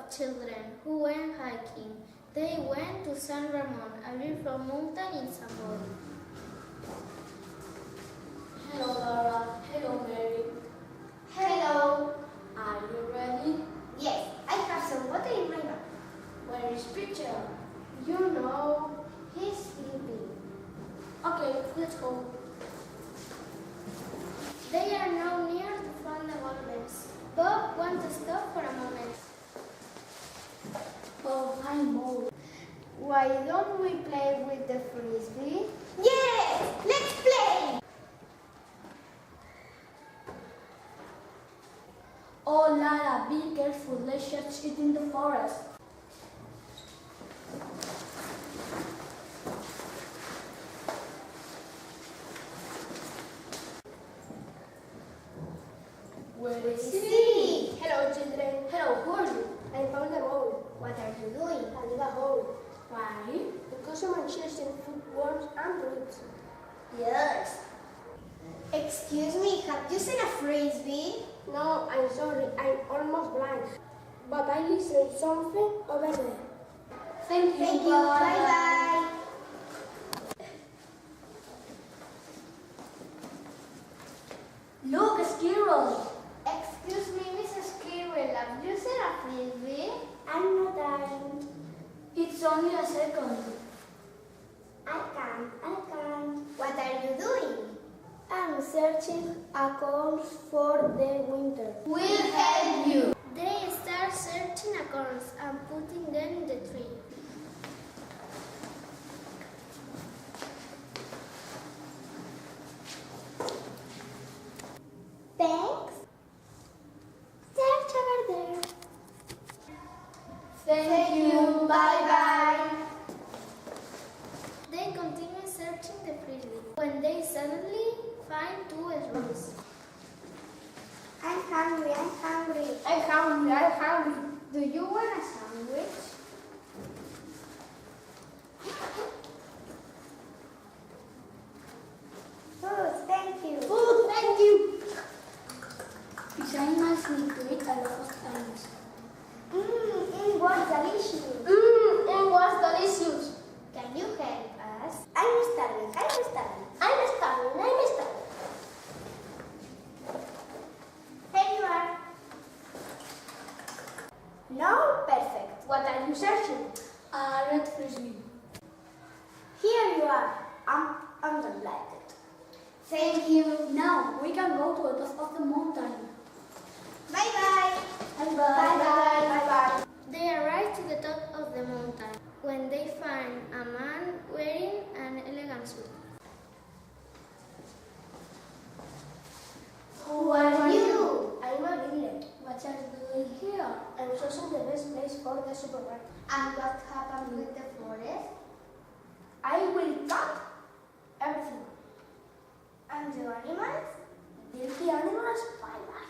of children who went hiking. They went to San Ramon, a beautiful mountain in Zamora. Hello, Laura. Hello, Mary. Hello. Are you ready? Yes, I have some water in my bag. Where is Peter? You know, he's sleeping. Okay, let's go. They are now near to find the alumnes. Bob wants to stop for a moment. Oh, I'm bored. Why don't we play with the frisbee? Yes, let's play! Oh, Lara, be careful. Let's just sit in the forest. Where is See! Hello, children. Hello, who are you? I found a bowl. What are you doing? I need a hole. Why? Because I'm chasing footworms and roots. Yes. Excuse me, have you seen a frisbee? No, I'm sorry, I'm almost blind. But I listened something over there. Thank you. Thank you, bye-bye. Look, a squirrel. Excuse me, Mrs. Squirrel, have you seen a frisbee? I'm not dying. It's only a second. I can't. What are you doing? I'm searching acorns for the winter. We'll help you. They start searching acorns and putting them in the tree. Thanks. Search over there. Thank you. Bye-bye. They continue searching the frisbee when they suddenly find two shrubs. I'm hungry. Do you want a sandwich? Food, thank you. Food, thank you. These animals need to eat a lot of times. It was delicious. It was delicious. Can you help us? I'm starving. Here you are. No, perfect. What are you searching? A red frisbee. Here you are. I'm delighted. Thank you. Now we can go to the top of the mountain. Bye-bye. Bye-bye. They arrive to the top of the mountain when they find a man wearing an elegant suit. Who are you? I'm a village. What are you doing here? I'm choosing the best place for the supermarket. And what happened with the forest? I will cut everything. And the animals? Guilty animals? Bye-bye.